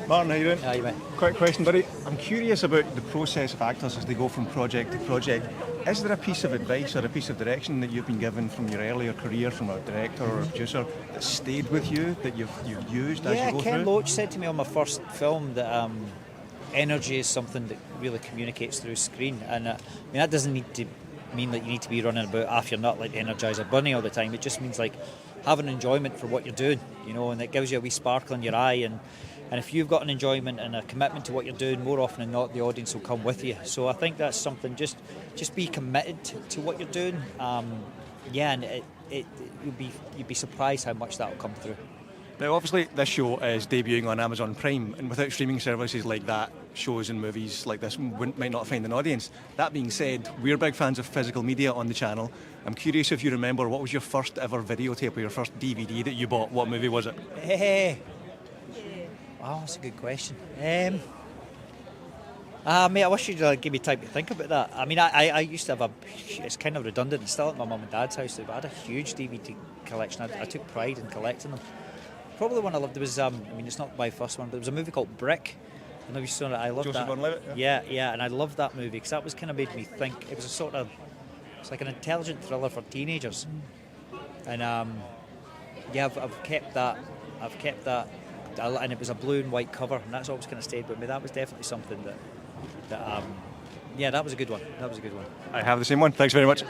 Martin, how you doing? Aye, mate. Quick question, buddy. I'm curious about the process of actors as they go from project to project. Is there a piece of advice or a piece of direction that you've been given from your earlier career, from a director or a producer, that stayed with you, that you've used as you go Ken through? Loach said to me on my first film that energy is something that really communicates through screen, and that doesn't need to mean that you need to be running about half your nut like the Energizer Bunny all the time. It just means like having enjoyment for what you're doing, and it gives you a wee sparkle in your eye, and if you've got an enjoyment and a commitment to what you're doing, more often than not the audience will come with you. So I think that's something, just be committed to what you're doing, and you'd be surprised how much that will come through. Now, obviously, this show is debuting on Amazon Prime, and without streaming services like that, shows and movies like this might not find an audience. That being said, we're big fans of physical media on the channel. I'm curious if you remember, what was your first ever videotape or your first DVD that you bought? What movie was it? Wow, that's a good question. Mate, I wish you'd give me time to think about that. I mean, I used to have it's kind of redundant, it's still at my mum and dad's house, but I had a huge DVD collection. I took pride in collecting them. Probably the one I loved was, it's not my first one, but there was a movie called Brick. I know you saw it. I loved Joseph that. Gordon-Levitt, yeah, and I loved that movie because that was kind of made me think. It was it's like an intelligent thriller for teenagers, and I've kept that, and it was a blue and white cover, and that's always kind of stayed with me. That was definitely something that was a good one. I have the same one. Thanks very much.